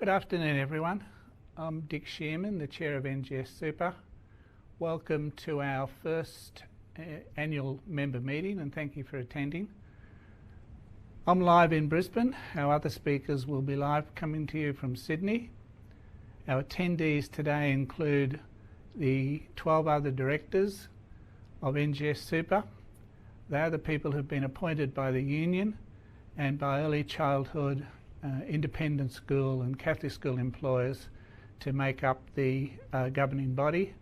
Good afternoon, everyone. I'm Dick Shearman, the Chair of NGS Super. Welcome to our first annual member meeting, and thank you for attending. I'm live in Brisbane. Our other speakers will be live coming to you from Sydney. Our attendees today include the 12 other directors of NGS Super. They are the people who've been appointed by the union and by early childhood, independent school and Catholic school employers to make up the governing body.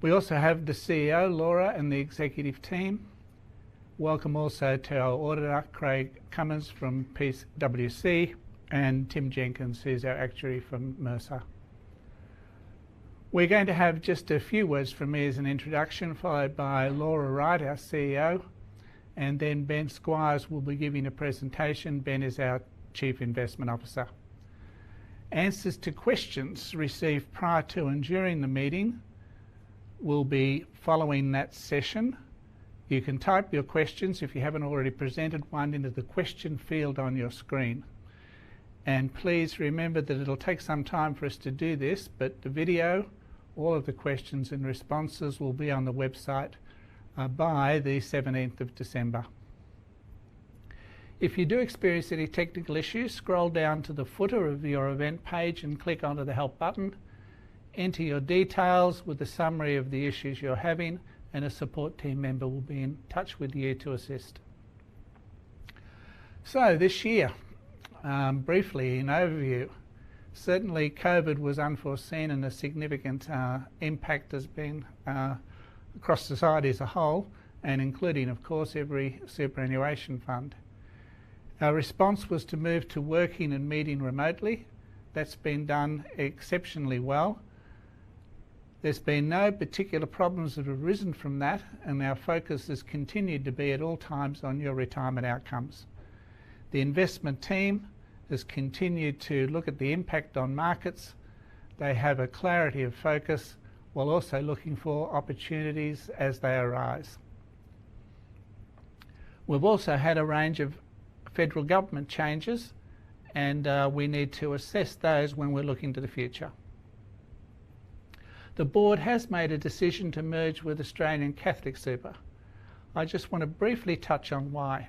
We also have the CEO, Laura, and the executive team. Welcome also to our auditor, Craig Cummins from PwC, and Tim Jenkins, who's our actuary from Mercer. We're going to have just a few words from me as an introduction, followed by Laura Wright, our CEO, and then Ben Squires will be giving a presentation. Ben is our Chief Investment Officer. Answers to questions received prior to and during the meeting will be following that session. You can type your questions, if you haven't already presented one, into the question field on your screen. And please remember that it'll take some time for us to do this, but the video, all of the questions and responses will be on the website by the 17th of December. If you do experience any technical issues, scroll down to the footer of your event page and click onto the Help button. Enter your details with a summary of the issues you're having, and a support team member will be in touch with you to assist. So this year, briefly in overview, certainly COVID was unforeseen and a significant impact has been across society as a whole, and including, of course, every superannuation fund. Our response was to move to working and meeting remotely. That's been done exceptionally well. There's been no particular problems that have arisen from that, and our focus has continued to be at all times on your retirement outcomes. The investment team has continued to look at the impact on markets. They have a clarity of focus while also looking for opportunities as they arise. We've also had a range of federal government changes, and we need to assess those when we're looking to the future. The board has made a decision to merge with Australian Catholic Super. I just want to briefly touch on why.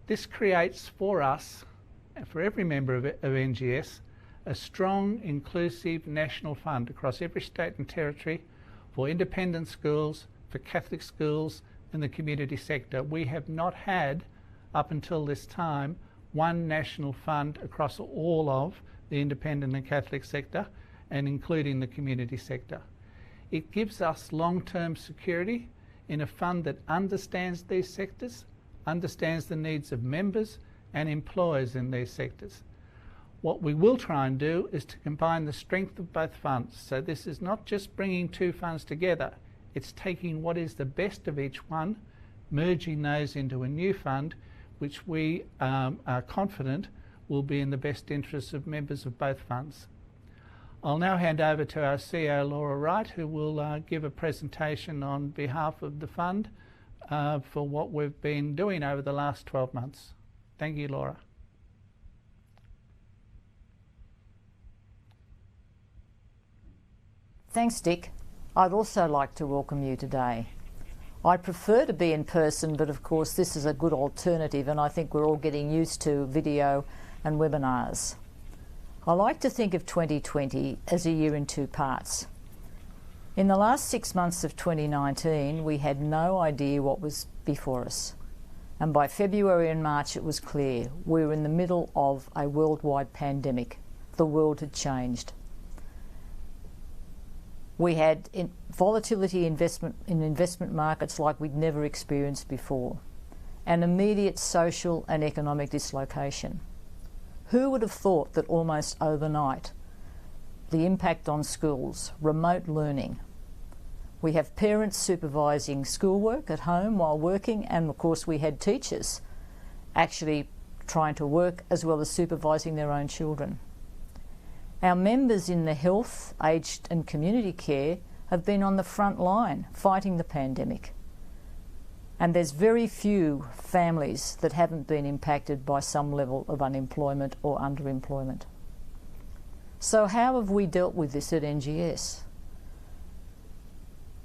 This creates for us, and for every member of NGS, a strong, inclusive national fund across every state and territory for independent schools, for Catholic schools and the community sector. We have not had, up until this time, one national fund across all of the independent and Catholic sector, and including the community sector. It gives us long-term security in a fund that understands these sectors, understands the needs of members and employers in these sectors. What we will try and do is to combine the strength of both funds. So this is not just bringing two funds together, it's taking what is the best of each one, merging those into a new fund, which we are confident will be in the best interests of members of both funds. I'll now hand over to our CEO, Laura Wright, who will give a presentation on behalf of the fund for what we've been doing over the last 12 months. Thank you, Laura. Thanks, Dick. I'd also like to welcome you today. I prefer to be in person, but of course this is a good alternative, and I think we're all getting used to video and webinars. I like to think of 2020 as a year in two parts. In the last 6 months of 2019, we had no idea what was before us. And by February and March, it was clear we were in the middle of a worldwide pandemic. The world had changed. We had volatility in investment markets like we'd never experienced before, and immediate social and economic dislocation. Who would have thought that almost overnight, the impact on schools, remote learning. We have parents supervising schoolwork at home while working, and of course we had teachers actually trying to work as well as supervising their own children. Our members in the health, aged and community care have been on the front line fighting the pandemic. And there's very few families that haven't been impacted by some level of unemployment or underemployment. So how have we dealt with this at NGS?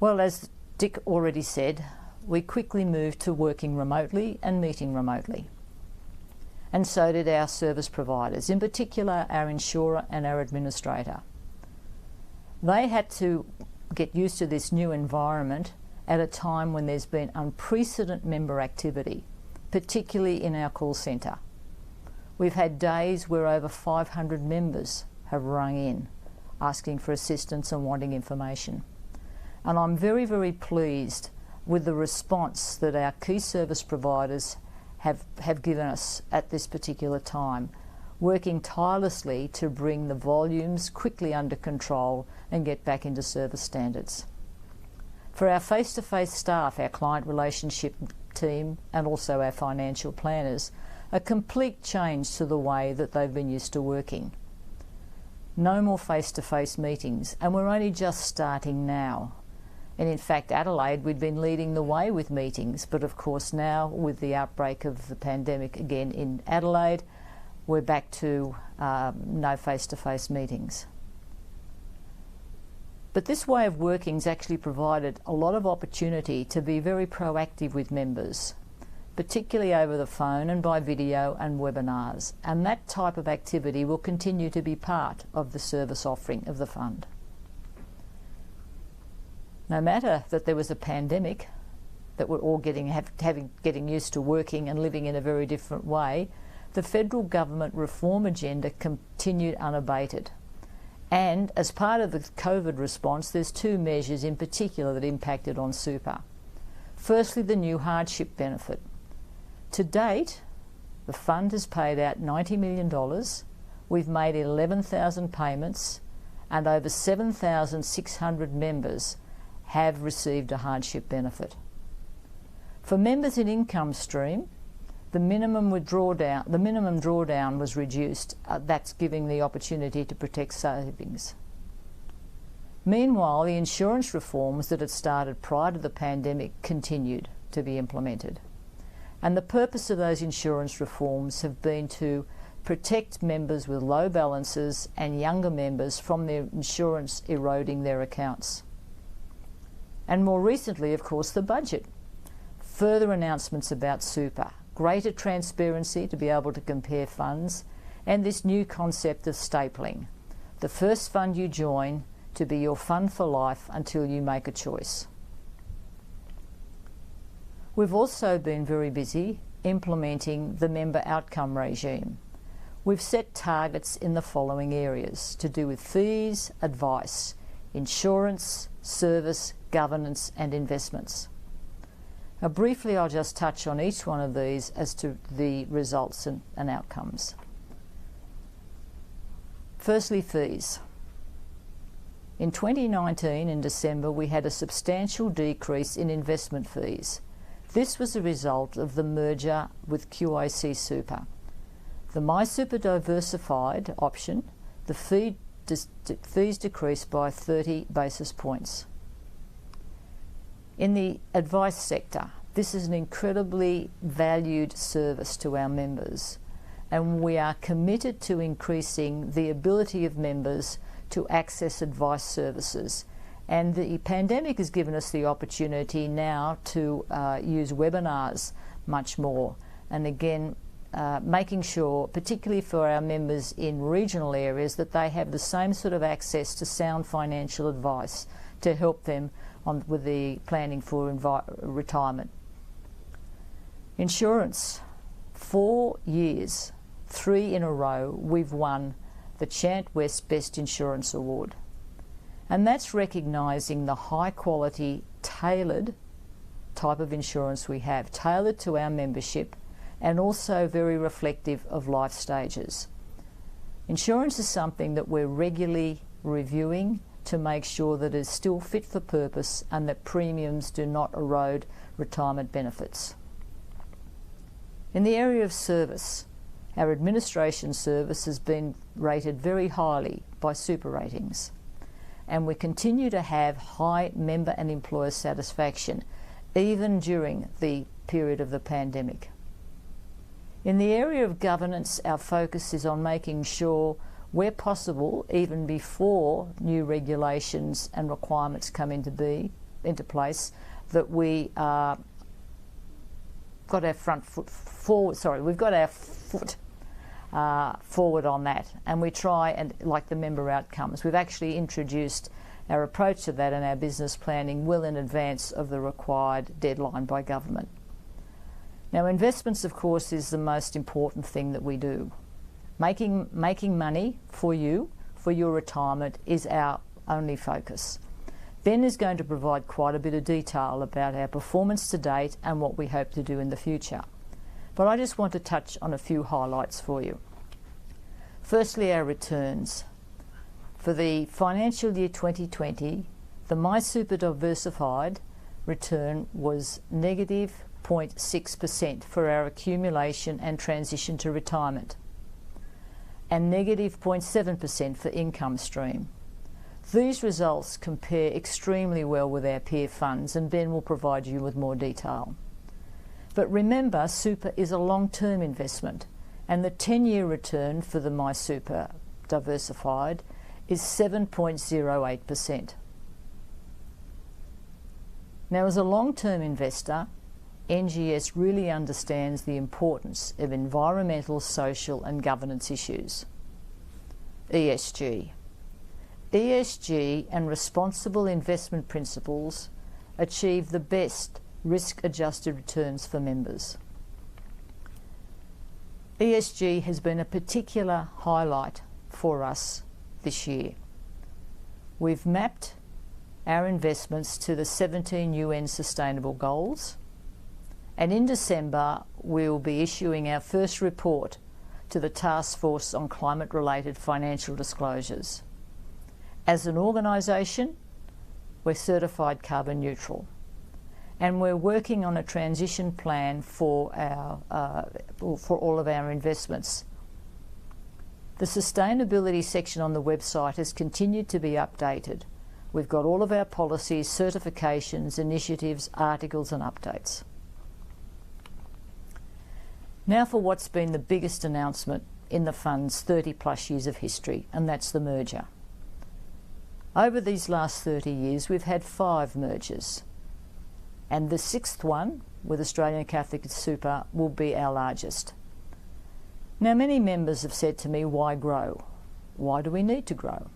Well, as Dick already said, we quickly moved to working remotely and meeting remotely. And so did our service providers, in particular our insurer and our administrator. They had to get used to this new environment at a time when there's been unprecedented member activity, particularly in our call centre. We've had days where over 500 members have rung in, asking for assistance and wanting information. And I'm very, very pleased with the response that our key service providers have given us at this particular time, working tirelessly to bring the volumes quickly under control and get back into service standards. For our face-to-face staff, our client relationship team and also our financial planners, a complete change to the way that they've been used to working. No more face-to-face meetings, and we're only just starting now. And in fact, Adelaide, we'd been leading the way with meetings, but of course now with the outbreak of the pandemic again in Adelaide, we're back to no face-to-face meetings. But this way of working's actually provided a lot of opportunity to be very proactive with members, particularly over the phone and by video and webinars, and that type of activity will continue to be part of the service offering of the fund. No matter that there was a pandemic, that we're all getting used to working and living in a very different way, the federal government reform agenda continued unabated. And as part of the COVID response, there's two measures in particular that impacted on super. Firstly, the new hardship benefit. To date, the fund has paid out $90 million. We've made 11,000 payments and over 7,600 members have received a hardship benefit. For members in income stream, the minimum drawdown was reduced. That's giving the opportunity to protect savings. Meanwhile, the insurance reforms that had started prior to the pandemic continued to be implemented. And the purpose of those insurance reforms have been to protect members with low balances and younger members from their insurance eroding their accounts. And more recently, of course, the budget. Further announcements about super, greater transparency to be able to compare funds, and this new concept of stapling. The first fund you join to be your fund for life until you make a choice. We've also been very busy implementing the member outcome regime. We've set targets in the following areas to do with fees, advice, insurance, service, governance and investments. Now briefly I'll just touch on each one of these as to the results and outcomes. Firstly, fees. In 2019, in December, we had a substantial decrease in investment fees. This was a result of the merger with QIC Super. The MySuper Diversified option, the fees decreased by 30 basis points. In the advice sector, this is an incredibly valued service to our members, and we are committed to increasing the ability of members to access advice services. And the pandemic has given us the opportunity now to use webinars much more. And again, making sure, particularly for our members in regional areas, that they have the same sort of access to sound financial advice to help them with the planning for retirement. Insurance. 4 years, 3 in a row, we've won the Chant West Best Insurance Award. And that's recognising the high quality, tailored type of insurance we have, tailored to our membership and also very reflective of life stages. Insurance is something that we're regularly reviewing to make sure that it is still fit for purpose and that premiums do not erode retirement benefits. In the area of service, our administration service has been rated very highly by Super Ratings, and we continue to have high member and employer satisfaction even during the period of the pandemic. In the area of governance, our focus is on making sure where possible, even before new regulations and requirements come into place, that we got our foot forward on that, and we try and, like the member outcomes, we've actually introduced our approach to that in our business planning well in advance of the required deadline by government. Now, investments, of course, is the most important thing that we do. Making money for you, for your retirement, is our only focus. Ben is going to provide quite a bit of detail about our performance to date and what we hope to do in the future. But I just want to touch on a few highlights for you. Firstly, our returns. For the financial year 2020, the MySuper Diversified return was negative 0.6% for our accumulation and transition to retirement, and negative 0.7% for income stream. These results compare extremely well with our peer funds, and Ben will provide you with more detail. But remember, super is a long-term investment, and the 10-year return for the MySuper Diversified is 7.08%. Now, as a long-term investor, NGS really understands the importance of environmental, social and governance issues. ESG. ESG and responsible investment principles achieve the best risk-adjusted returns for members. ESG has been a particular highlight for us this year. We've mapped our investments to the 17 UN Sustainable Goals, and in December we'll be issuing our first report to the Task Force on Climate-Related Financial Disclosures. As an organisation, we're certified carbon neutral, and we're working on a transition plan for all of our investments. The sustainability section on the website has continued to be updated. We've got all of our policies, certifications, initiatives, articles and updates. Now for what's been the biggest announcement in the fund's 30+ years of history, and that's the merger. Over these last 30 years, we've had 5 mergers, and the 6th one, with Australian Catholic Super, will be our largest. Now, many members have said to me, why grow? Why do we need to grow?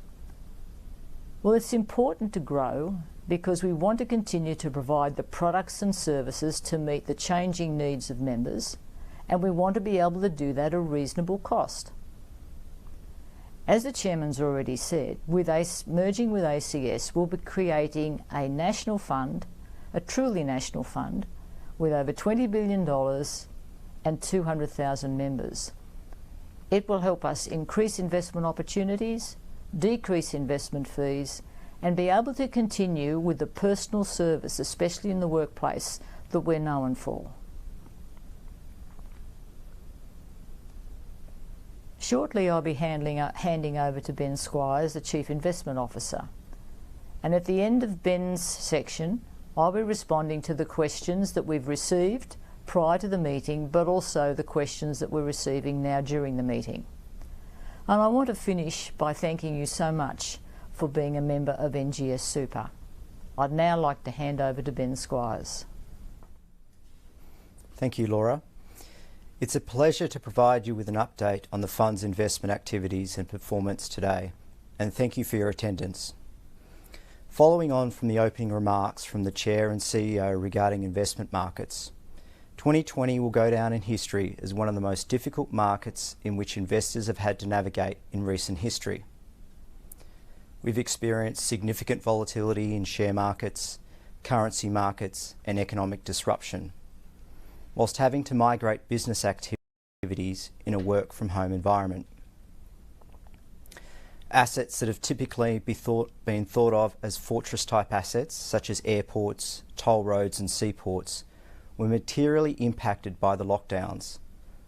Well, it's important to grow because we want to continue to provide the products and services to meet the changing needs of members, and we want to be able to do that at a reasonable cost. As the Chairman's already said, with merging with ACS, we'll be creating a national fund, a truly national fund, with over $20 billion and 200,000 members. It will help us increase investment opportunities, decrease investment fees, and be able to continue with the personal service, especially in the workplace, that we're known for. Shortly I'll be handing over to Ben Squires, the Chief Investment Officer. And at the end of Ben's section, I'll be responding to the questions that we've received prior to the meeting, but also the questions that we're receiving now during the meeting. And I want to finish by thanking you so much for being a member of NGS Super. I'd now like to hand over to Ben Squires. Thank you, Laura. It's a pleasure to provide you with an update on the fund's investment activities and performance today, and thank you for your attendance. Following on from the opening remarks from the Chair and CEO regarding investment markets, 2020 will go down in history as one of the most difficult markets in which investors have had to navigate in recent history. We've experienced significant volatility in share markets, currency markets and economic disruption, whilst having to migrate business activities in a work-from-home environment. Assets that have typically been thought of as fortress-type assets, such as airports, toll roads and seaports, were materially impacted by the lockdowns,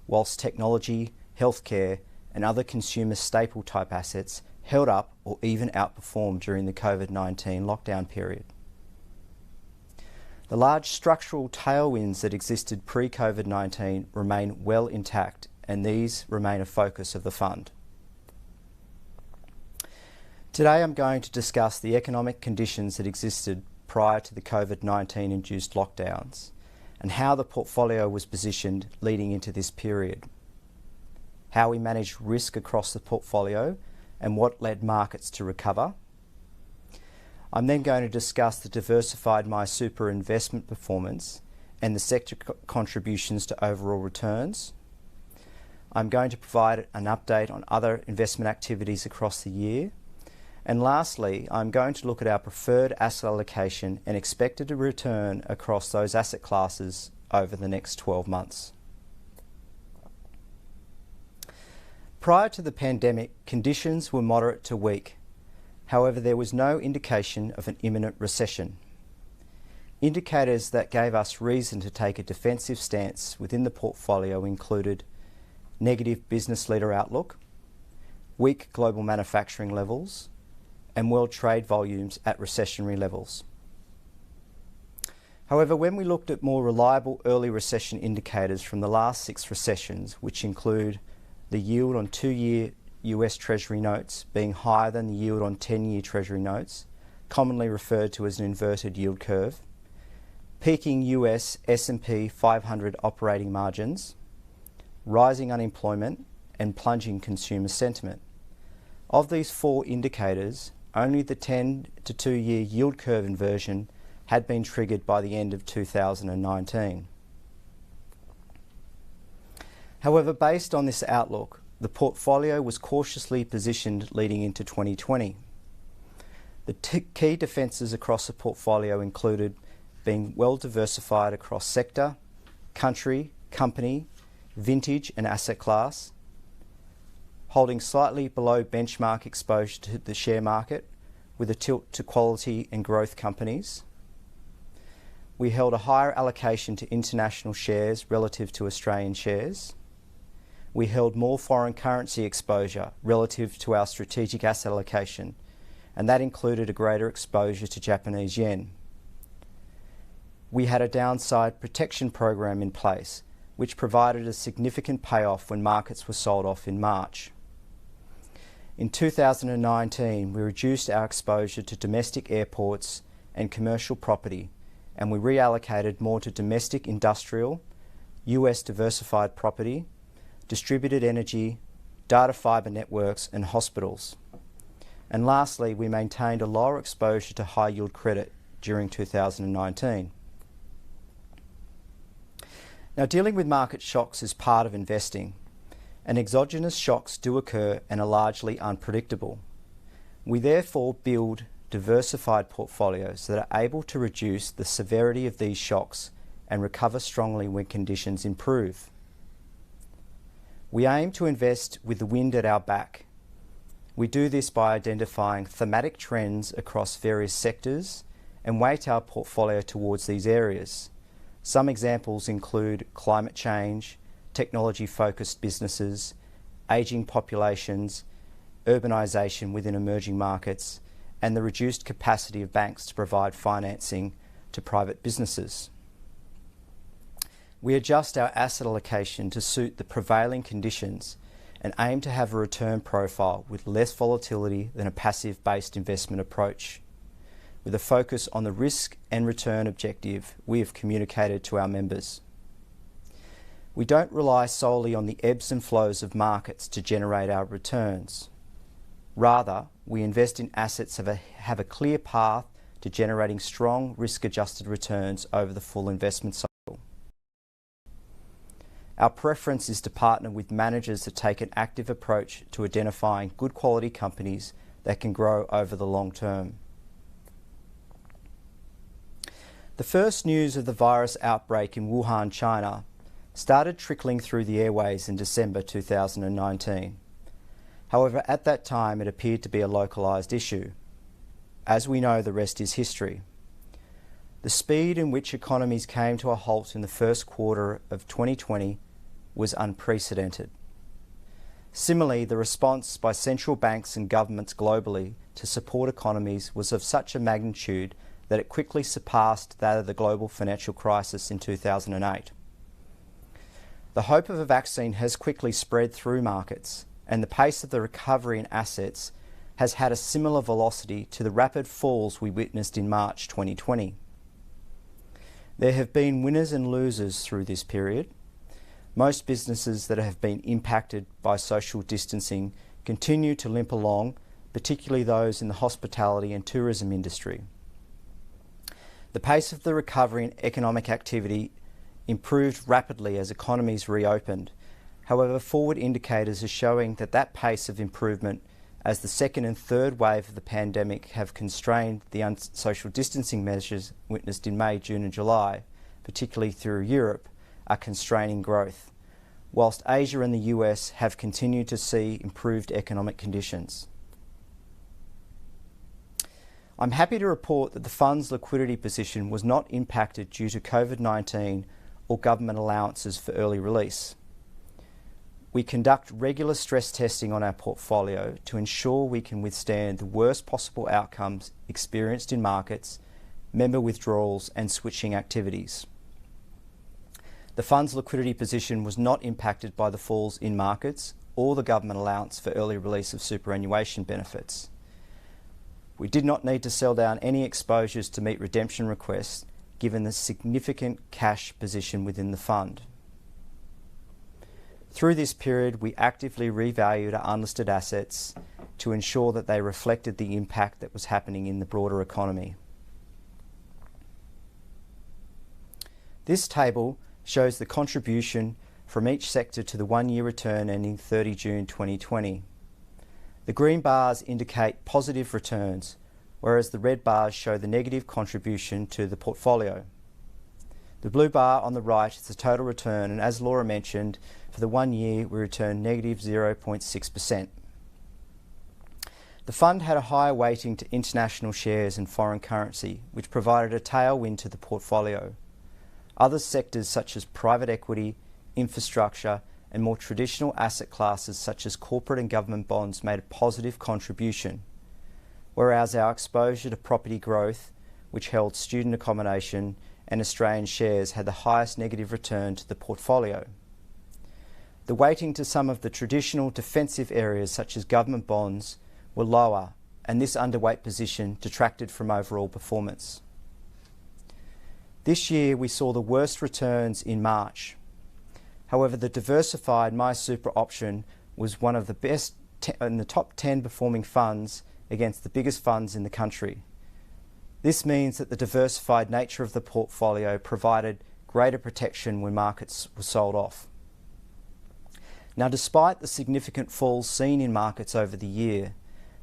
whilst technology, healthcare and other consumer staple-type assets held up or even outperformed during the COVID-19 lockdown period. The large structural tailwinds that existed pre-COVID-19 remain well intact, and these remain a focus of the fund. Today I'm going to discuss the economic conditions that existed prior to the COVID-19 induced lockdowns and how the portfolio was positioned leading into this period, how we managed risk across the portfolio and what led markets to recover. I'm then going to discuss the diversified MySuper investment performance and the sector contributions to overall returns. I'm going to provide an update on other investment activities across the year. And lastly, I'm going to look at our preferred asset allocation and expected return across those asset classes over the next 12 months. Prior to the pandemic, conditions were moderate to weak. However, there was no indication of an imminent recession. Indicators that gave us reason to take a defensive stance within the portfolio included negative business leader outlook, weak global manufacturing levels, and world trade volumes at recessionary levels. However, when we looked at more reliable early recession indicators from the last 6 recessions, which include the yield on 2-year US Treasury notes being higher than the yield on 10-year Treasury notes, commonly referred to as an inverted yield curve, peaking US S&P 500 operating margins, rising unemployment, and plunging consumer sentiment. Of these 4 indicators, only the 10 to 2-year yield curve inversion had been triggered by the end of 2019. However, based on this outlook, the portfolio was cautiously positioned leading into 2020. The key defences across the portfolio included being well diversified across sector, country, company, vintage and asset class, holding slightly below benchmark exposure to the share market with a tilt to quality and growth companies. We held a higher allocation to international shares relative to Australian shares. We held more foreign currency exposure relative to our strategic asset allocation, and that included a greater exposure to Japanese yen. We had a downside protection program in place, which provided a significant payoff when markets were sold off in March. In 2019, we reduced our exposure to domestic airports and commercial property, and we reallocated more to domestic industrial, US diversified property, distributed energy, data fibre networks and hospitals. And lastly, we maintained a lower exposure to high yield credit during 2019. Now, dealing with market shocks is part of investing, and exogenous shocks do occur and are largely unpredictable. We therefore build diversified portfolios that are able to reduce the severity of these shocks and recover strongly when conditions improve. We aim to invest with the wind at our back. We do this by identifying thematic trends across various sectors and weight our portfolio towards these areas. Some examples include climate change, technology-focused businesses, ageing populations, urbanisation within emerging markets, and the reduced capacity of banks to provide financing to private businesses. We adjust our asset allocation to suit the prevailing conditions and aim to have a return profile with less volatility than a passive-based investment approach, with a focus on the risk and return objective we have communicated to our members. We don't rely solely on the ebbs and flows of markets to generate our returns. Rather, we invest in assets that have a clear path to generating strong risk-adjusted returns over the full investment cycle. Our preference is to partner with managers that take an active approach to identifying good quality companies that can grow over the long term. The first news of the virus outbreak in Wuhan, China, started trickling through the airways in December 2019. However, at that time it appeared to be a localised issue. As we know, the rest is history. The speed in which economies came to a halt in the first quarter of 2020 was unprecedented. Similarly, the response by central banks and governments globally to support economies was of such a magnitude that it quickly surpassed that of the global financial crisis in 2008. The hope of a vaccine has quickly spread through markets, and the pace of the recovery in assets has had a similar velocity to the rapid falls we witnessed in March 2020. There have been winners and losers through this period. Most businesses that have been impacted by social distancing continue to limp along, particularly those in the hospitality and tourism industry. The pace of the recovery in economic activity improved rapidly as economies reopened. However, forward indicators are showing that pace of improvement, as the second and third wave of the pandemic have constrained the social distancing measures witnessed in May, June and July, particularly through Europe, are constraining growth, whilst Asia and the US have continued to see improved economic conditions. I'm happy to report that the fund's liquidity position was not impacted due to COVID-19 or government allowances for early release. We conduct regular stress testing on our portfolio to ensure we can withstand the worst possible outcomes experienced in markets, member withdrawals and switching activities. The fund's liquidity position was not impacted by the falls in markets or the government allowance for early release of superannuation benefits. We did not need to sell down any exposures to meet redemption requests, given the significant cash position within the fund. Through this period, we actively revalued our unlisted assets to ensure that they reflected the impact that was happening in the broader economy. This table shows the contribution from each sector to the one-year return ending 30 June 2020. The green bars indicate positive returns, whereas the red bars show the negative contribution to the portfolio. The blue bar on the right is the total return, and as Laura mentioned, for the 1 year we returned negative 0.6%. The fund had a higher weighting to international shares and foreign currency, which provided a tailwind to the portfolio. Other sectors such as private equity, infrastructure and more traditional asset classes such as corporate and government bonds made a positive contribution, whereas our exposure to property growth, which held student accommodation and Australian shares, had the highest negative return to the portfolio. The weighting to some of the traditional defensive areas such as government bonds were lower, and this underweight position detracted from overall performance. This year we saw the worst returns in March. However, the diversified My Super option was one of the best in the top 10 performing funds against the biggest funds in the country. This means that the diversified nature of the portfolio provided greater protection when markets were sold off. Now, despite the significant falls seen in markets over the year,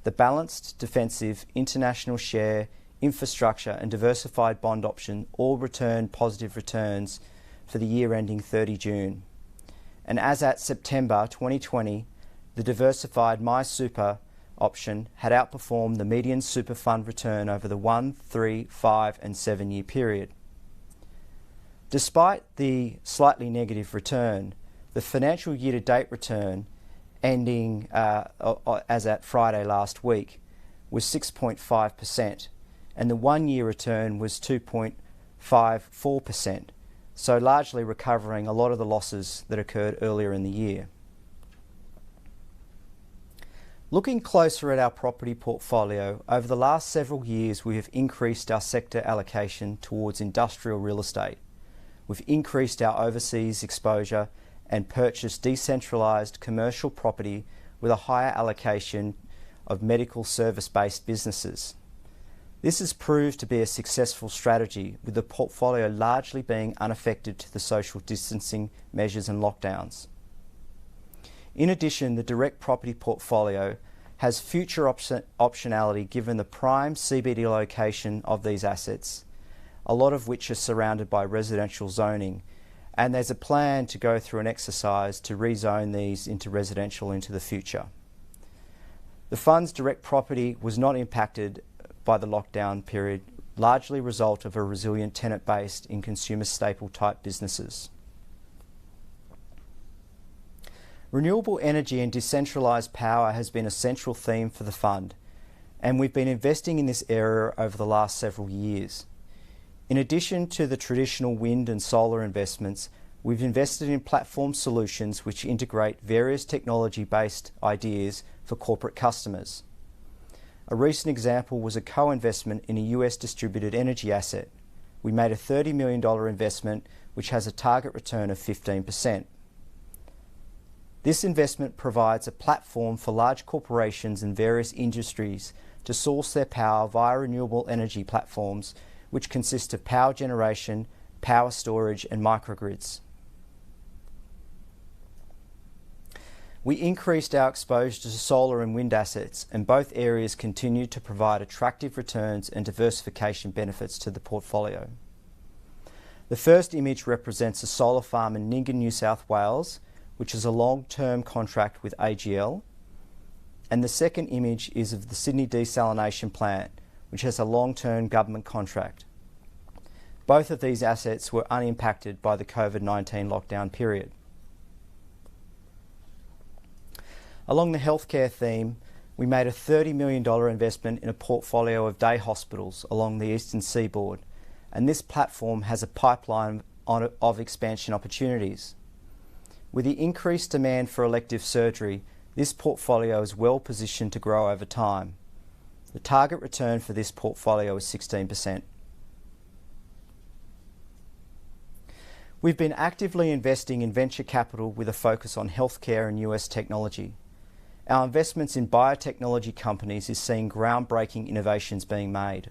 the balanced, defensive, international share, infrastructure and diversified bond option all returned positive returns for the year ending 30 June. And as at September 2020, the diversified My Super option had outperformed the median super fund return over the 1, 3, 5 and 7 year period. Despite the slightly negative return, the financial year-to-date return ending as at Friday last week was 6.5%, and the 1 year return was 2.54%, so largely recovering a lot of the losses that occurred earlier in the year. Looking closer at our property portfolio, over the last several years we have increased our sector allocation towards industrial real estate. We've increased our overseas exposure and purchased decentralised commercial property with a higher allocation of medical service-based businesses. This has proved to be a successful strategy, with the portfolio largely being unaffected to the social distancing measures and lockdowns. In addition, the direct property portfolio has future optionality given the prime CBD location of these assets, a lot of which are surrounded by residential zoning, and there's a plan to go through an exercise to rezone these into residential into the future. The fund's direct property was not impacted by the lockdown period, largely a result of a resilient tenant base in consumer staple type businesses. Renewable energy and decentralised power has been a central theme for the fund, and we've been investing in this area over the last several years. In addition to the traditional wind and solar investments, we've invested in platform solutions which integrate various technology-based ideas for corporate customers. A recent example was a co-investment in a US distributed energy asset. We made a $30 million investment which has a target return of 15%. This investment provides a platform for large corporations in various industries to source their power via renewable energy platforms, which consist of power generation, power storage and microgrids. We increased our exposure to solar and wind assets, and both areas continue to provide attractive returns and diversification benefits to the portfolio. The first image represents a solar farm in Nyngan, New South Wales, which is a long-term contract with AGL, and the second image is of the Sydney Desalination Plant, which has a long-term government contract. Both of these assets were unimpacted by the COVID-19 lockdown period. Along the healthcare theme, we made a $30 million investment in a portfolio of day hospitals along the eastern seaboard, and this platform has a pipeline of expansion opportunities. With the increased demand for elective surgery, this portfolio is well positioned to grow over time. The target return for this portfolio is 16%. We've been actively investing in venture capital with a focus on healthcare and US technology. Our investments in biotechnology companies is seeing groundbreaking innovations being made.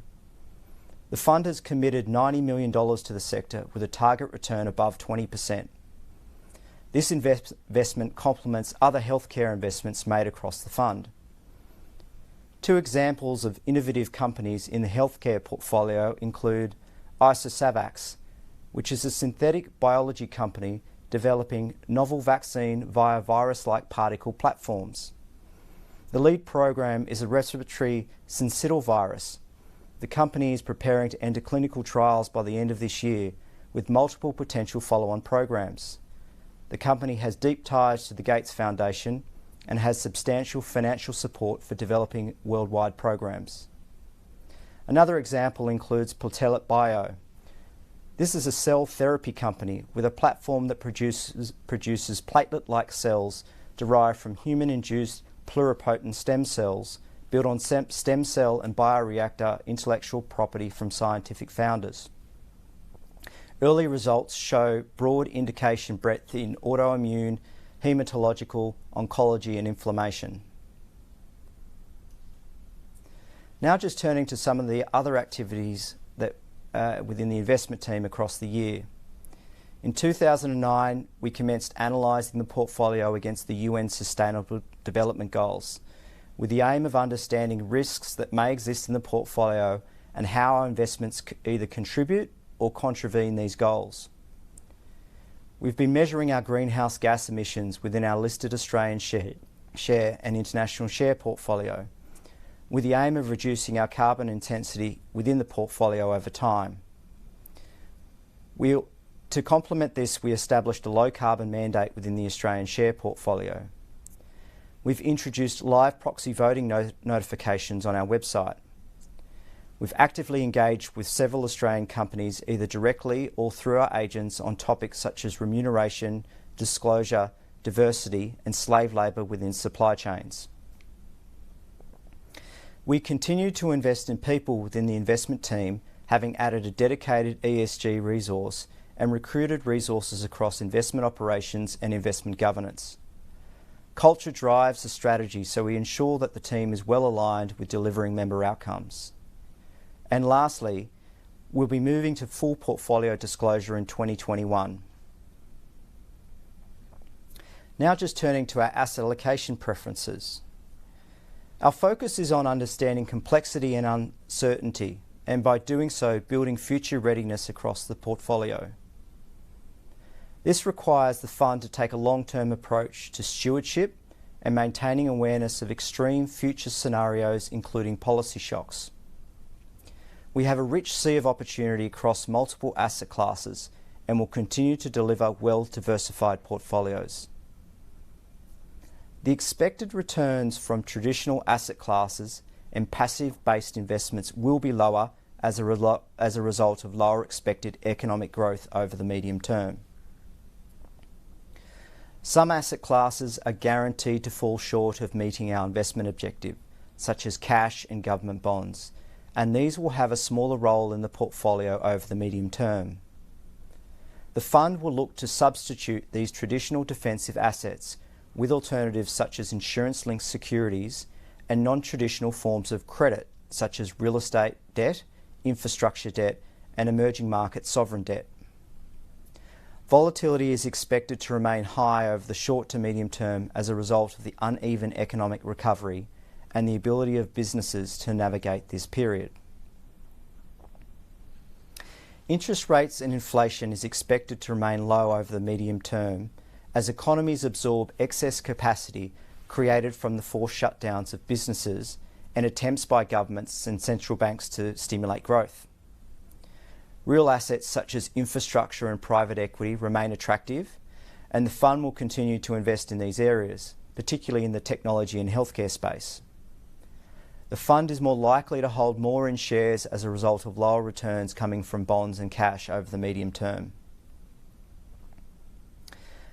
The fund has committed $90 million to the sector with a target return above 20%. This investment complements other healthcare investments made across the fund. Two examples of innovative companies in the healthcare portfolio include Isosavax, which is a synthetic biology company developing novel vaccine via virus-like particle platforms. The lead program is a respiratory syncytial virus. The company is preparing to enter clinical trials by the end of this year, with multiple potential follow-on programs. The company has deep ties to the Gates Foundation and has substantial financial support for developing worldwide programs. Another example includes Platelet Bio. This is a cell therapy company with a platform that produces platelet-like cells derived from human-induced pluripotent stem cells built on stem cell and bioreactor intellectual property from scientific founders. Early results show broad indication breadth in autoimmune, hematological, oncology and inflammation. Now just turning to some of the other activities that within the investment team across the year. In 2009, we commenced analysing the portfolio against the UN Sustainable Development Goals, with the aim of understanding risks that may exist in the portfolio and how our investments either contribute or contravene these goals. We've been measuring our greenhouse gas emissions within our listed Australian share and international share portfolio, with the aim of reducing our carbon intensity within the portfolio over time. To complement this, we established a low carbon mandate within the Australian share portfolio. We've introduced live proxy voting notifications on our website. We've actively engaged with several Australian companies either directly or through our agents on topics such as remuneration, disclosure, diversity and slave labour within supply chains. We continue to invest in people within the investment team, having added a dedicated ESG resource and recruited resources across investment operations and investment governance. Culture drives the strategy, so we ensure that the team is well aligned with delivering member outcomes. And lastly, we'll be moving to full portfolio disclosure in 2021. Now just turning to our asset allocation preferences. Our focus is on understanding complexity and uncertainty, and by doing so, building future readiness across the portfolio. This requires the fund to take a long-term approach to stewardship and maintaining awareness of extreme future scenarios, including policy shocks. We have a rich sea of opportunity across multiple asset classes and will continue to deliver well-diversified portfolios. The expected returns from traditional asset classes and passive-based investments will be lower as a result of lower expected economic growth over the medium term. Some asset classes are guaranteed to fall short of meeting our investment objective, such as cash and government bonds, and these will have a smaller role in the portfolio over the medium term. The fund will look to substitute these traditional defensive assets with alternatives such as insurance-linked securities and non-traditional forms of credit such as real estate debt, infrastructure debt and emerging market sovereign debt. Volatility is expected to remain high over the short to medium term as a result of the uneven economic recovery and the ability of businesses to navigate this period. Interest rates and inflation is expected to remain low over the medium term as economies absorb excess capacity created from the forced shutdowns of businesses and attempts by governments and central banks to stimulate growth. Real assets such as infrastructure and private equity remain attractive, and the fund will continue to invest in these areas, particularly in the technology and healthcare space. The fund is more likely to hold more in shares as a result of lower returns coming from bonds and cash over the medium term.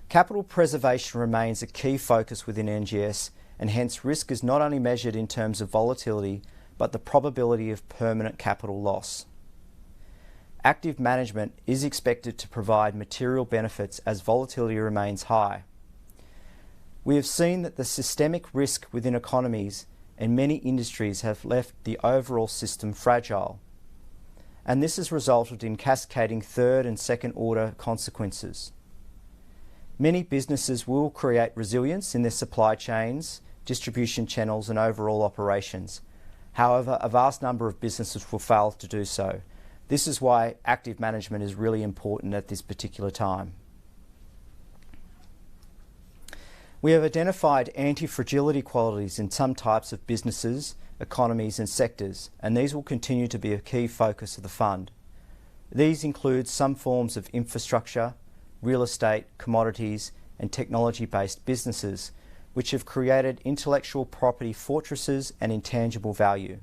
Capital preservation remains a key focus within NGS, and hence risk is not only measured in terms of volatility, but the probability of permanent capital loss. Active management is expected to provide material benefits as volatility remains high. We have seen that the systemic risk within economies and many industries have left the overall system fragile, and this has resulted in cascading third and second order consequences. Many businesses will create resilience in their supply chains, distribution channels and overall operations. However, a vast number of businesses will fail to do so. This is why active management is really important at this particular time. We have identified anti-fragility qualities in some types of businesses, economies and sectors, and these will continue to be a key focus of the fund. These include some forms of infrastructure, real estate, commodities and technology-based businesses, which have created intellectual property fortresses and intangible value.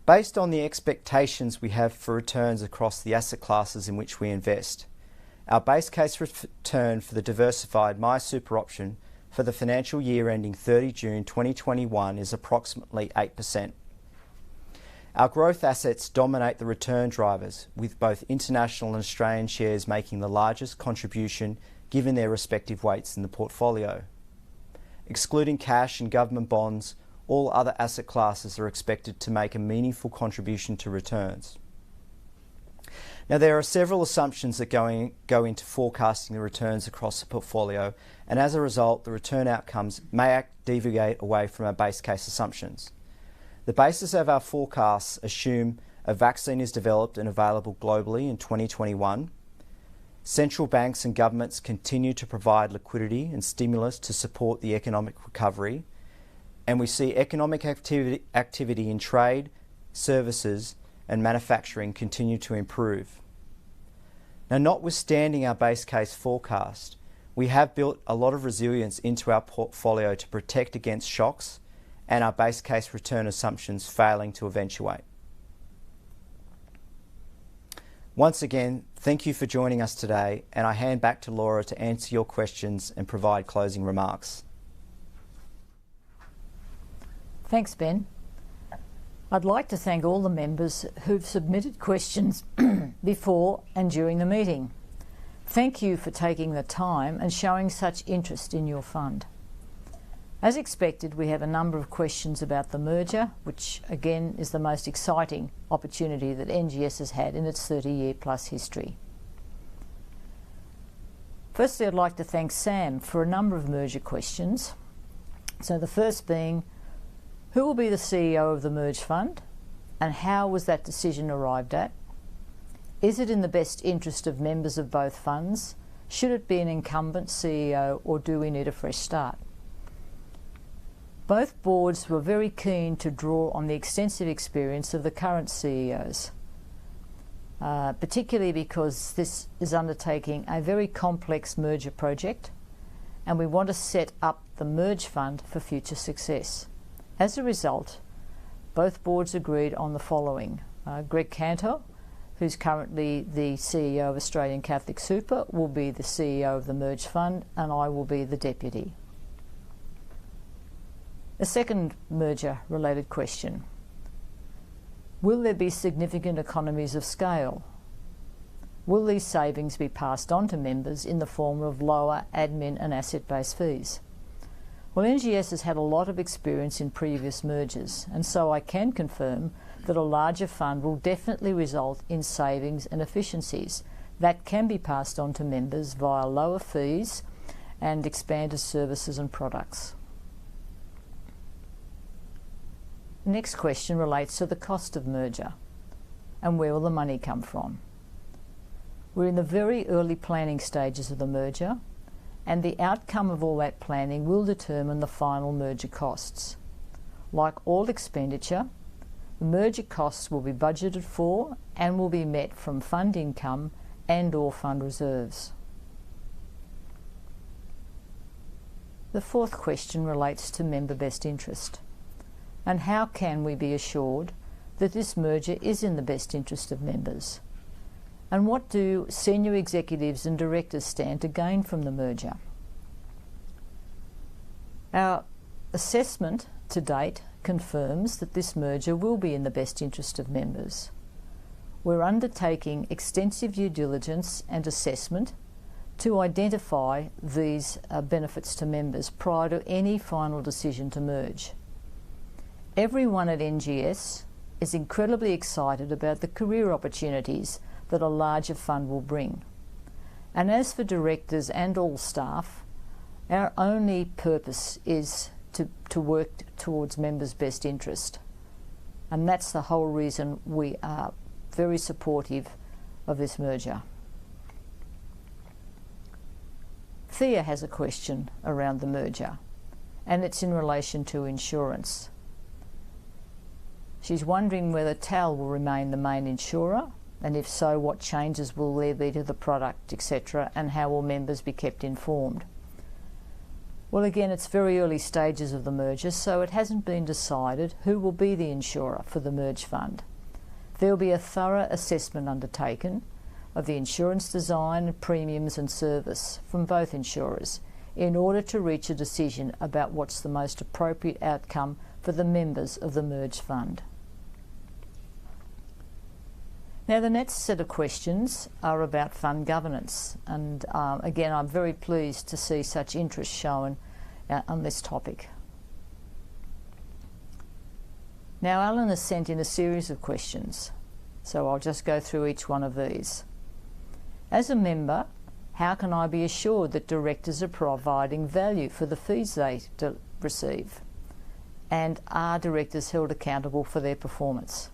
Based on the expectations we have for returns across the asset classes in which we invest, our base case return for the diversified MySuper option for the financial year ending 30 June 2021 is approximately 8%. Our growth assets dominate the return drivers, with both international and Australian shares making the largest contribution given their respective weights in the portfolio. Excluding cash and government bonds, all other asset classes are expected to make a meaningful contribution to returns. Now, there are several assumptions that go into forecasting the returns across the portfolio, and as a result, the return outcomes may deviate away from our base case assumptions. The basis of our forecasts assume a vaccine is developed and available globally in 2021. Central banks and governments continue to provide liquidity and stimulus to support the economic recovery, and we see economic activity in trade, services and manufacturing continue to improve. Now, notwithstanding our base case forecast, we have built a lot of resilience into our portfolio to protect against shocks and our base case return assumptions failing to eventuate. Once again, thank you for joining us today, and I hand back to Laura to answer your questions and provide closing remarks. Thanks, Ben. I'd like to thank all the members who've submitted questions before and during the meeting. Thank you for taking the time and showing such interest in your fund. As expected, we have a number of questions about the merger, which again is the most exciting opportunity that NGS has had in its 30-year plus history. Firstly, I'd like to thank Sam for a number of merger questions. So the first being, who will be the CEO of the merged fund and how was that decision arrived at? Is it in the best interest of members of both funds? Should it be an incumbent CEO or do we need a fresh start? Both boards were very keen to draw on the extensive experience of the current CEOs, particularly because this is undertaking a very complex merger project and we want to set up the merge fund for future success. As a result, both boards agreed on the following. Greg Cantor, who's currently the CEO of Australian Catholic Super, will be the CEO of the merged fund and I will be the deputy. A second merger-related question. Will there be significant economies of scale? Will these savings be passed on to members in the form of lower admin and asset-based fees? Well, NGS has had a lot of experience in previous mergers, and so I can confirm that a larger fund will definitely result in savings and efficiencies that can be passed on to members via lower fees and expanded services and products. The next question relates to the cost of merger and where will the money come from. We're in the very early planning stages of the merger, and the outcome of all that planning will determine the final merger costs. Like all expenditure, the merger costs will be budgeted for and will be met from fund income and/or fund reserves. The fourth question relates to member best interest. And how can we be assured that this merger is in the best interest of members? And what do senior executives and directors stand to gain from the merger? Our assessment to date confirms that this merger will be in the best interest of members. We're undertaking extensive due diligence and assessment to identify these benefits to members prior to any final decision to merge. Everyone at NGS is incredibly excited about the career opportunities that a larger fund will bring. And as for directors and all staff, our only purpose is to work towards members' best interest. And that's the whole reason we are very supportive of this merger. Thea has a question around the merger, and it's in relation to insurance. She's wondering whether TAL will remain the main insurer, and if so, what changes will there be to the product, etc., and how will members be kept informed? Well, again, it's very early stages of the merger, so it hasn't been decided who will be the insurer for the merged fund. There will be a thorough assessment undertaken of the insurance design, premiums and service from both insurers in order to reach a decision about what's the most appropriate outcome for the members of the merged fund. Now, the next set of questions are about fund governance, and again, I'm very pleased to see such interest shown on this topic. Now, Alan has sent in a series of questions, so I'll just go through each one of these. As a member, how can I be assured that directors are providing value for the fees they receive? And are directors held accountable for their performance?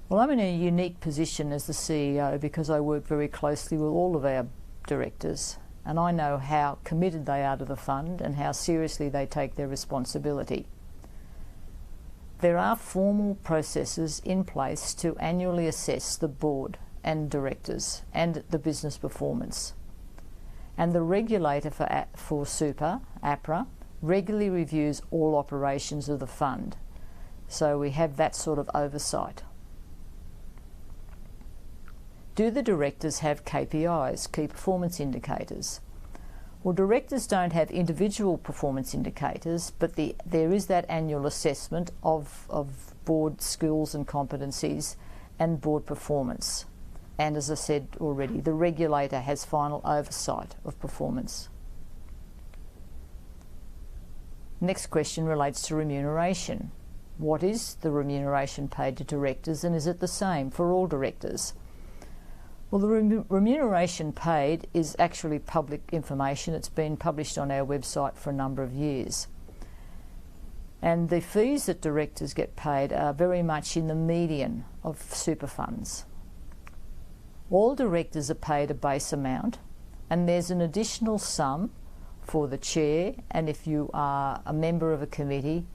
Well, I'm in a unique position as the CEO because I work very closely with all of our directors, and I know how committed they are to the fund and how seriously they take their responsibility. There are formal processes in place to annually assess the board and directors and the business performance. And the regulator for Super, APRA, regularly reviews all operations of the fund. So we have that sort of oversight. Do the directors have KPIs, key performance indicators? Well, directors don't have individual performance indicators, but there is that annual assessment of board skills and competencies and board performance. And as I said already, the regulator has final oversight of performance. Next question relates to remuneration. What is the remuneration paid to directors, and is it the same for all directors? Well, the remuneration paid is actually public information. It's been published on our website for a number of years. And the fees that directors get paid are very much in the median of super funds. All directors are paid a base amount, and there's an additional sum for the chair, and if you are a member of a committee,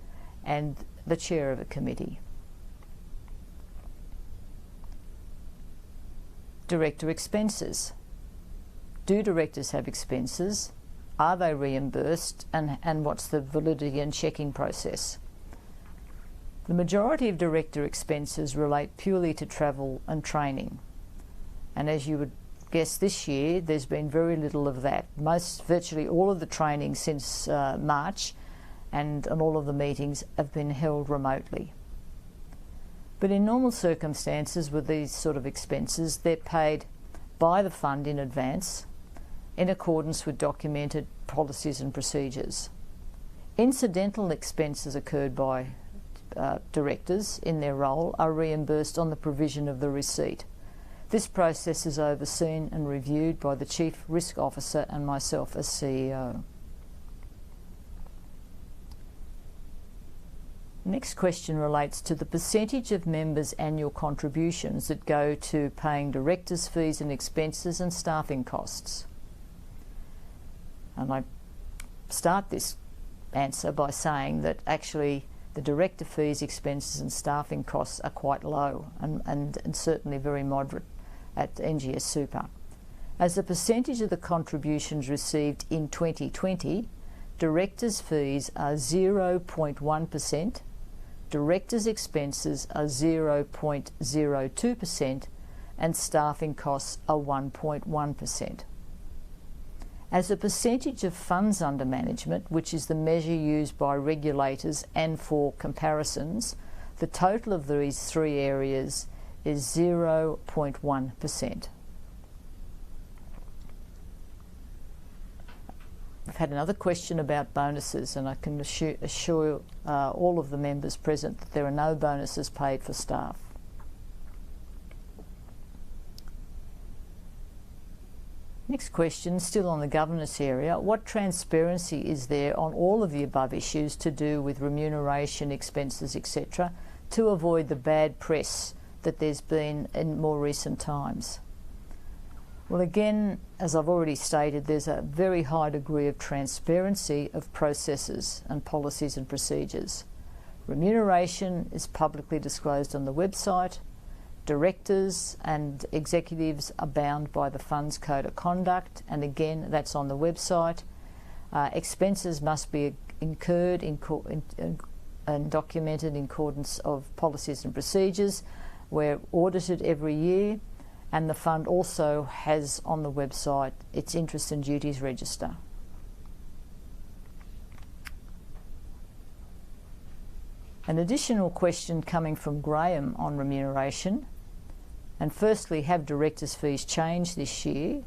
and the chair of a committee. Director expenses. Do directors have expenses? Are they reimbursed? And what's the validity and checking process? The majority of director expenses relate purely to travel and training. And as you would guess, this year there's been very little of that. Virtually all of the training since March and all of the meetings have been held remotely. But in normal circumstances with these sort of expenses, they're paid by the fund in advance in accordance with documented policies and procedures. Incidental expenses incurred by directors in their role are reimbursed on the provision of the receipt. This process is overseen and reviewed by the Chief Risk Officer and myself as CEO. Next question relates to the percentage of members' annual contributions that go to paying directors' fees and expenses and staffing costs. And I start this answer by saying that actually the director fees, expenses and staffing costs are quite low and certainly very moderate at NGS Super. As a percentage of the contributions received in 2020, directors' fees are 0.1%, directors' expenses are 0.02% and staffing costs are 1.1%. As a percentage of funds under management, which is the measure used by regulators and for comparisons, the total of these three areas is 0.1%. I've had another question about bonuses, and I can assure all of the members present that there are no bonuses paid for staff. Next question, still on the governance area. What transparency is there on all of the above issues to do with remuneration, expenses, etc., to avoid the bad press that there's been in more recent times? Well, again, as I've already stated, there's a very high degree of transparency of processes and policies and procedures. Remuneration is publicly disclosed on the website. Directors and executives are bound by the Fund's Code of Conduct, and again, that's on the website. Expenses must be incurred and documented in accordance of policies and procedures. We're audited every year, and the Fund also has on the website its Interests and Duties Register. An additional question coming from Graham on remuneration. And firstly, have directors' fees changed this year?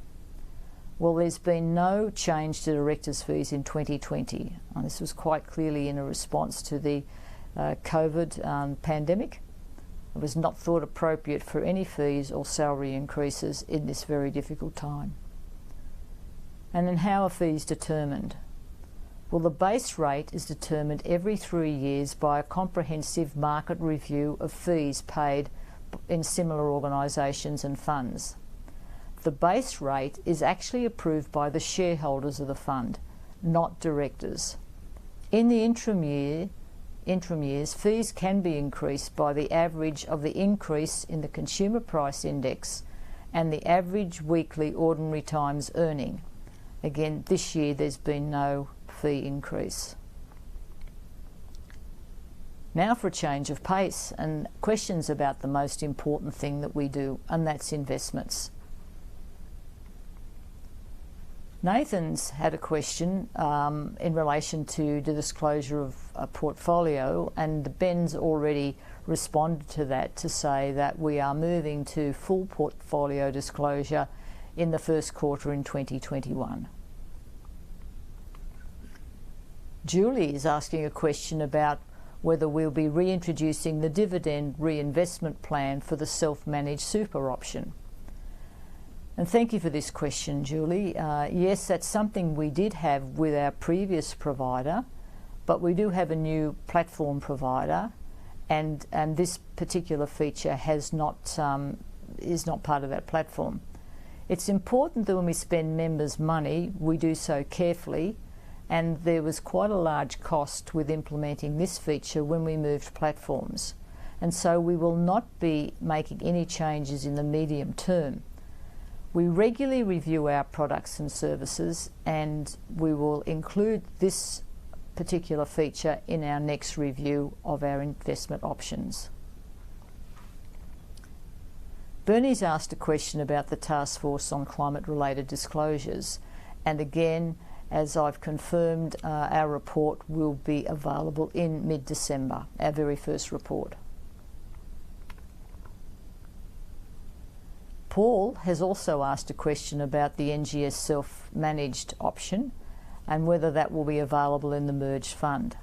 Well, there's been no change to directors' fees in 2020. And this was quite clearly in a response to the COVID pandemic. It was not thought appropriate for any fees or salary increases in this very difficult time. And then how are fees determined? Well, the base rate is determined every 3 years by a comprehensive market review of fees paid in similar organisations and funds. The base rate is actually approved by the shareholders of the fund, not directors. In the interim years, fees can be increased by the average of the increase in the Consumer Price Index and the average weekly ordinary times earning. Again, this year there's been no fee increase. Now for a change of pace and questions about the most important thing that we do, and that's investments. Nathan's had a question in relation to the disclosure of a portfolio, and Ben's already responded to that to say that we are moving to full portfolio disclosure in the first quarter in 2021. Julie is asking a question about whether we'll be reintroducing the dividend reinvestment plan for the self-managed super option. And thank you for this question, Julie. Yes, that's something we did have with our previous provider, but we do have a new platform provider, and this particular feature is not part of that platform. It's important that when we spend members' money, we do so carefully, and there was quite a large cost with implementing this feature when we moved platforms. And so we will not be making any changes in the medium term. We regularly review our products and services, and we will include this particular feature in our next review of our investment options. Bernie's asked a question about the task force on climate-related disclosures, and again, as I've confirmed, our report will be available in mid-December, our very first report. Paul has also asked a question about the NGS self-managed option and whether that will be available in the merged fund.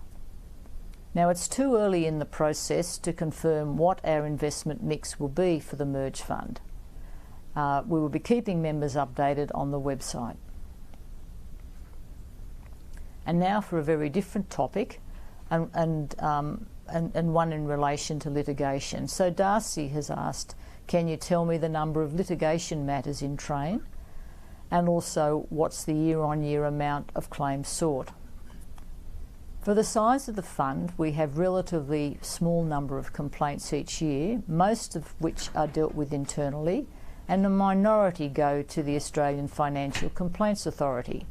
Now, it's too early in the process to confirm what our investment mix will be for the merged fund. We will be keeping members updated on the website. And now for a very different topic, and one in relation to litigation. So Darcy has asked, can you tell me the number of litigation matters in train, and also what's the year-on-year amount of claims sought? For the size of the fund, we have relatively small number of complaints each year, most of which are dealt with internally, and a minority go to the Australian Financial Complaints Authority.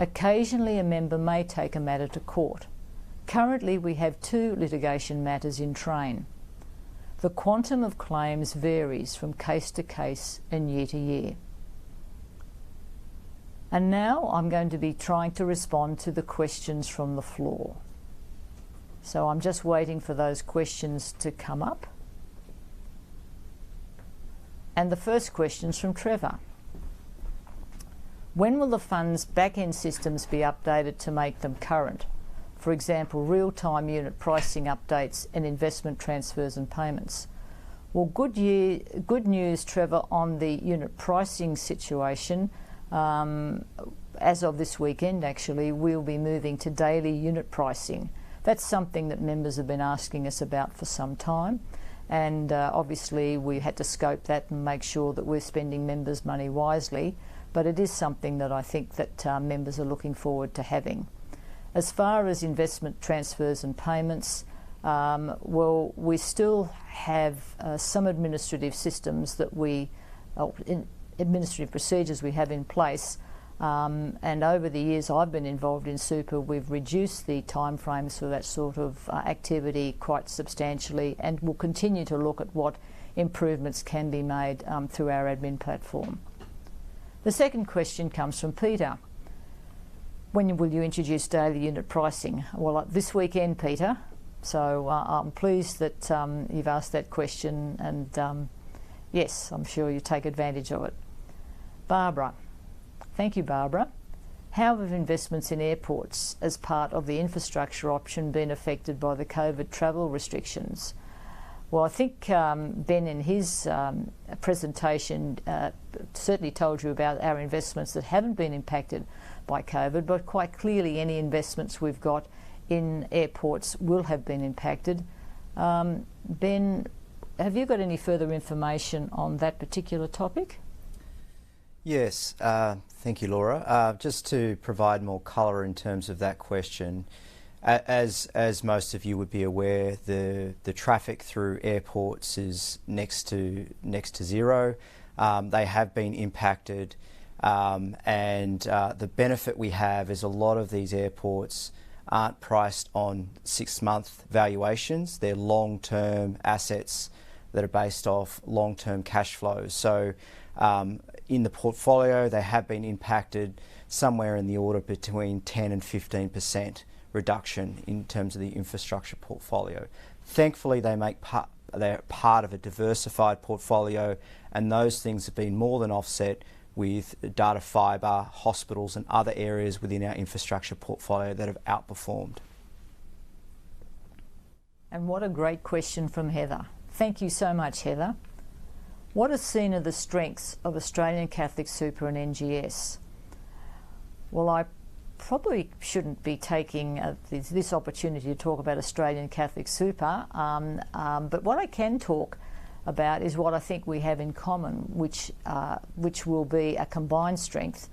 Occasionally a member may take a matter to court. Currently we have 2 litigation matters in train. The quantum of claims varies from case to case and year to year. And now I'm going to be trying to respond to the questions from the floor. So I'm just waiting for those questions to come up. And the first question's from Trevor. When will the fund's back-end systems be updated to make them current? For example, real-time unit pricing updates and investment transfers and payments. Well, good news, Trevor, on the unit pricing situation. As of this weekend, actually, we'll be moving to daily unit pricing. That's something that members have been asking us about for some time, and obviously we had to scope that and make sure that we're spending members' money wisely, but it is something that I think that members are looking forward to having. As far as investment transfers and payments, well, we still have some administrative systems that administrative procedures we have in place, and over the years I've been involved in Super, we've reduced the timeframes for that sort of activity quite substantially, and will continue to look at what improvements can be made through our admin platform. The second question comes from Peter. When will you introduce daily unit pricing? Well, this weekend, Peter. So I'm pleased that you've asked that question, and yes, I'm sure you take advantage of it. Barbara. Thank you, Barbara. How have investments in airports as part of the infrastructure option been affected by the COVID travel restrictions? Well, I think Ben in his presentation certainly told you about our investments that haven't been impacted by COVID, but quite clearly any investments we've got in airports will have been impacted. Ben, have you got any further information on that particular topic? Yes, thank you, Laura. Just to provide more colour in terms of that question, as most of you would be aware, the traffic through airports is next to zero. They have been impacted, and the benefit we have is a lot of these airports aren't priced on 6-month valuations. They're long-term assets that are based off long-term cash flows. So in the portfolio, they have been impacted somewhere in the order between 10 and 15% reduction in terms of the infrastructure portfolio. Thankfully, they're part of a diversified portfolio, and those things have been more than offset with data fibre, hospitals and other areas within our infrastructure portfolio that have outperformed. And what a great question from Heather. Thank you so much, Heather. What is seen are the strengths of Australian Catholic Super and NGS? Well, I probably shouldn't be taking this opportunity to talk about Australian Catholic Super, but what I can talk about is what I think we have in common, which will be a combined strength.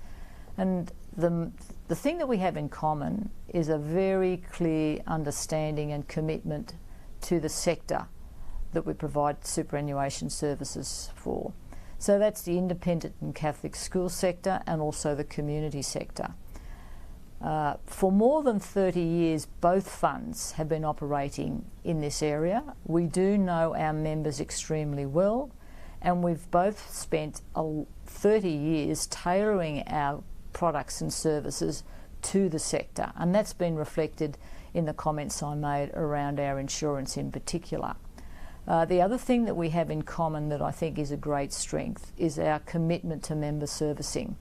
And the thing that we have in common is a very clear understanding and commitment to the sector that we provide superannuation services for. So that's the independent and Catholic school sector and also the community sector. For more than 30 years, both funds have been operating in this area. We do know our members extremely well, and we've both spent 30 years tailoring our products and services to the sector, and that's been reflected in the comments I made around our insurance in particular. The other thing that we have in common that I think is a great strength is our commitment to member servicing.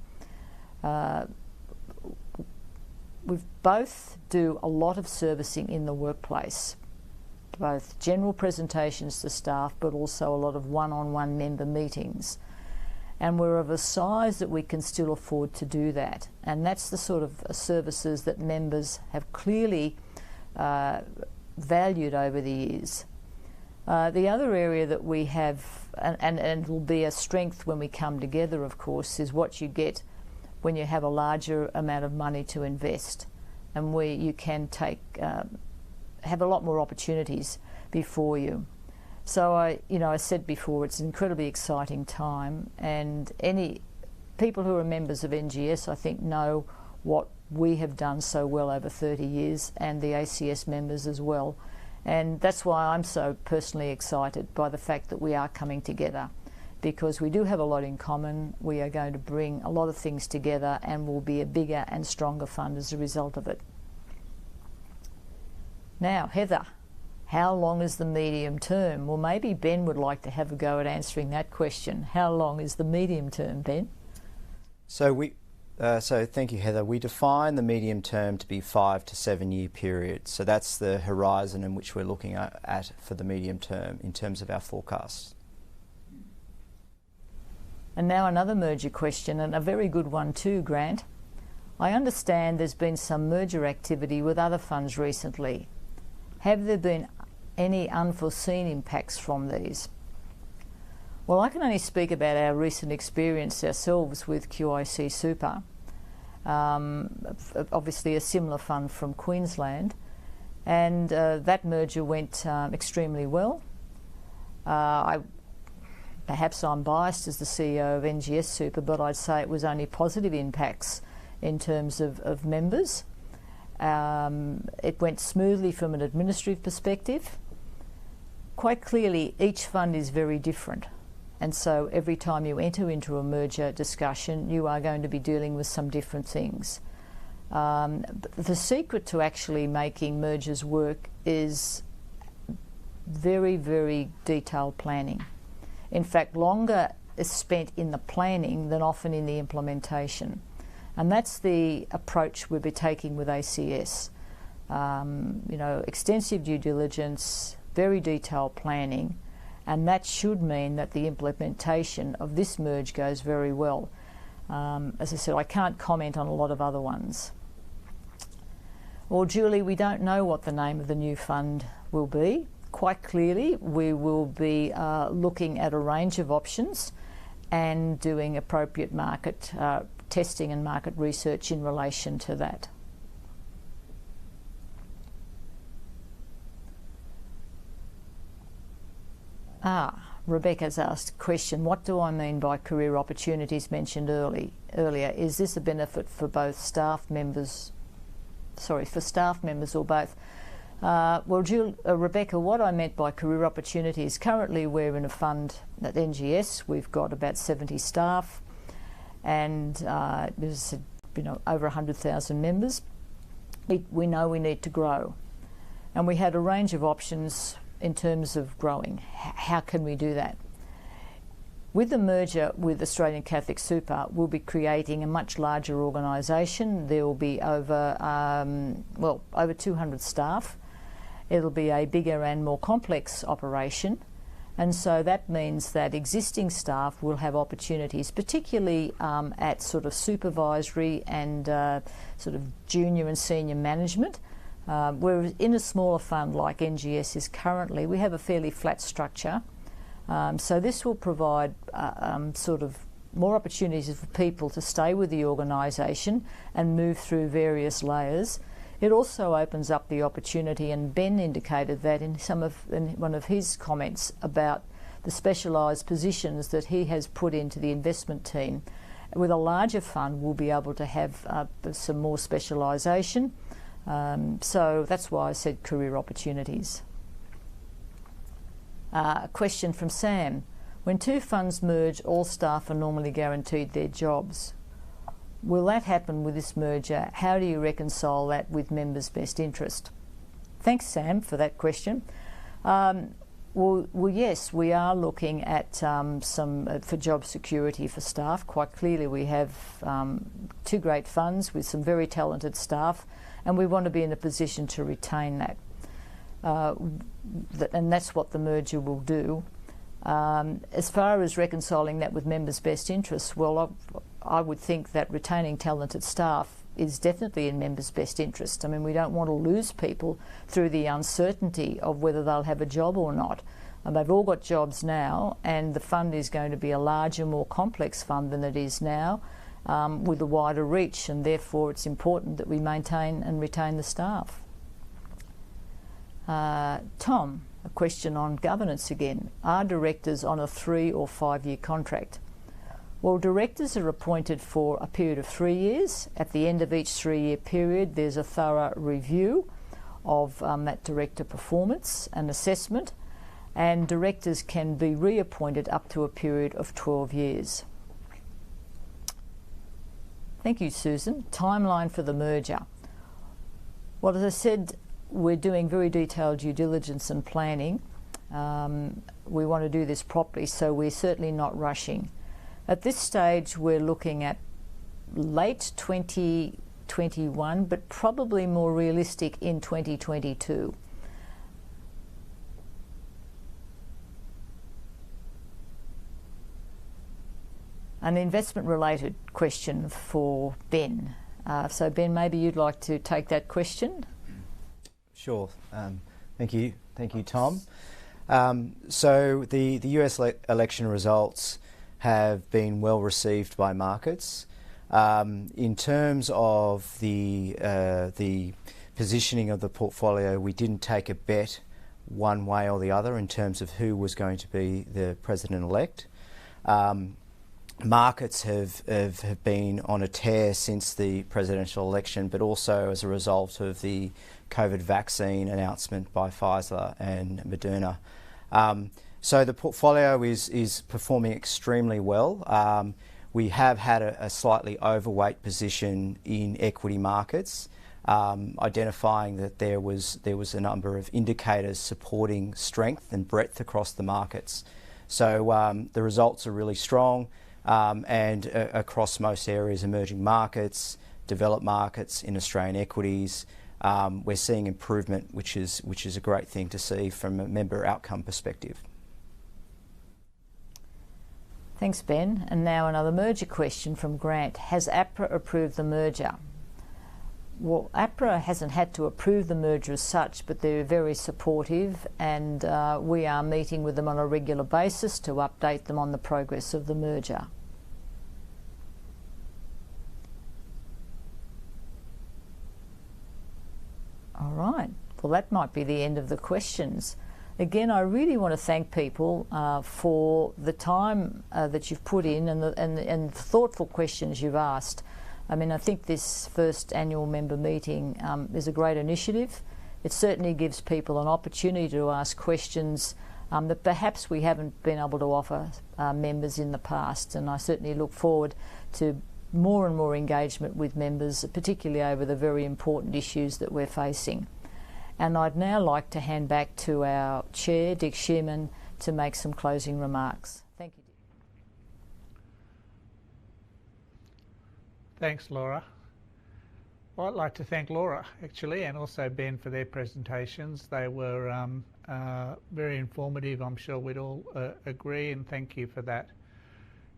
We both do a lot of servicing in the workplace, both general presentations to staff but also a lot of one-on-one member meetings. And we're of a size that we can still afford to do that. And that's the sort of services that members have clearly valued over the years. The other area that we have, and will be a strength when we come together, of course, is what you get when you have a larger amount of money to invest, and where you can have a lot more opportunities before you. So I said before, it's an incredibly exciting time, and any people who are members of NGS, I think, know what we have done so well over 30 years, and the ACS members as well. And that's why I'm so personally excited by the fact that we are coming together, because we do have a lot in common. We are going to bring a lot of things together and will be a bigger and stronger fund as a result of it. Now, Heather, how long is the medium term? Well, maybe Ben would like to have a go at answering that question. How long is the medium term, Ben? So thank you, Heather. We define the medium term to be 5 to 7 year period. So that's the horizon in which we're looking at for the medium term in terms of our forecasts. And now another merger question, and a very good one too, Grant. I understand there's been some merger activity with other funds recently. Have there been any unforeseen impacts from these? Well, I can only speak about our recent experience ourselves with QIC Super, obviously a similar fund from Queensland, and that merger went extremely well. Perhaps I'm biased as the CEO of NGS Super, but I'd say it was only positive impacts in terms of members. It went smoothly from an administrative perspective. Quite clearly, each fund is very different. And so every time you enter into a merger discussion, you are going to be dealing with some different things. The secret to actually making mergers work is very, very detailed planning. In fact, longer is spent in the planning than often in the implementation. And that's the approach we'll be taking with ACS. Extensive due diligence, very detailed planning, and that should mean that the implementation of this merge goes very well. As I said, I can't comment on a lot of other ones. Well, Julie, we don't know what the name of the new fund will be. Quite clearly, we will be looking at a range of options and doing appropriate market testing and market research in relation to that. Rebecca's asked a question, what do I mean by career opportunities mentioned earlier? Is this a benefit for both staff members, for staff members or both? Rebecca, what I meant by career opportunities, currently we're in a fund at NGS, we've got about 70 staff, and there's over 100,000 members. We know we need to grow, and we had a range of options in terms of growing. How can we do that? With the merger with Australian Catholic Super, we'll be creating a much larger organisation. There will be over 200 staff. It'll be a bigger and more complex operation, and so that means that existing staff will have opportunities, particularly at sort of supervisory and sort of junior and senior management. Whereas in a smaller fund like NGS is currently, we have a fairly flat structure. So this will provide sort of more opportunities for people to stay with the organisation and move through various layers. It also opens up the opportunity, and Ben indicated that in one of his comments about the specialised positions that he has put into the investment team. With a larger fund, we'll be able to have some more specialisation. So that's why I said career opportunities. A question from Sam. When two funds merge, all staff are normally guaranteed their jobs. Will that happen with this merger? How do you reconcile that with members' best interest? Thanks, Sam, for that question. Well, yes, we are looking at for job security for staff. Quite clearly, we have two great funds with some very talented staff, and we want to be in a position to retain that. And that's what the merger will do. As far as reconciling that with members' best interests, well, I would think that retaining talented staff is definitely in members' best interest. I mean, we don't want to lose people through the uncertainty of whether they'll have a job or not. And they've all got jobs now, and the fund is going to be a larger, more complex fund than it is now, with a wider reach, and therefore it's important that we maintain and retain the staff. Tom, a question on governance again. Are directors on a 3 or 5 year contract? Well, directors are appointed for a period of 3 years. At the end of each 3 year period, there's a thorough review of that director performance and assessment, and directors can be reappointed up to a period of 12 years. Thank you, Susan. Timeline for the merger. Well, as I said, we're doing very detailed due diligence and planning. We want to do this properly, so we're certainly not rushing. At this stage, we're looking at late 2021, but probably more realistic in 2022. An investment-related question for Ben. So Ben, maybe you'd like to take that question? Sure. Thank you, Tom. So the US election results have been well received by markets. In terms of the positioning of the portfolio, we didn't take a bet one way or the other in terms of who was going to be the president-elect. Markets have been on a tear since the presidential election, but also as a result of the COVID vaccine announcement by Pfizer and Moderna. So the portfolio is performing extremely well. We have had a slightly overweight position in equity markets, identifying that there was a number of indicators supporting strength and breadth across the markets. So the results are really strong, and across most areas, emerging markets, developed markets, in Australian equities, we're seeing improvement, which is a great thing to see from a member outcome perspective. Thanks, Ben. And now another merger question from Grant. Has APRA approved the merger? Well, APRA hasn't had to approve the merger as such, but they're very supportive, and we are meeting with them on a regular basis to update them on the progress of the merger. All right. Well, that might be the end of the questions. Again, I really want to thank people for the time that you've put in and the thoughtful questions you've asked. I mean, I think this first annual member meeting is a great initiative. It certainly gives people an opportunity to ask questions that perhaps we haven't been able to offer members in the past, and I certainly look forward to more and more engagement with members, particularly over the very important issues that we're facing. And I'd now like to hand back to our Chair, Dick Shearman, to make some closing remarks. Thank you, Dick. Thanks, Laura. Well, I'd like to thank Laura, actually, and also Ben for their presentations. They were very informative. I'm sure we'd all agree, and thank you for that.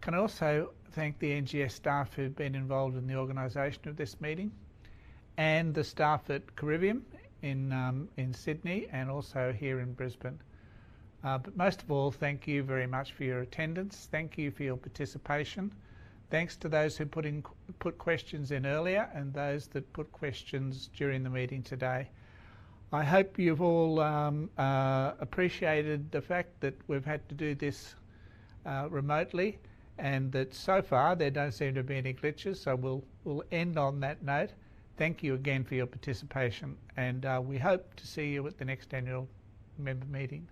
Can I also thank the NGS staff who've been involved in the organisation of this meeting, and the staff at Caribbean in Sydney and also here in Brisbane. But most of all, thank you very much for your attendance. Thank you for your participation. Thanks to those who put questions in earlier and those that put questions during the meeting today. I hope you've all appreciated the fact that we've had to do this remotely, and that so far there don't seem to be any glitches, so we'll end on that note. Thank you again for your participation, and we hope to see you at the next annual member meeting.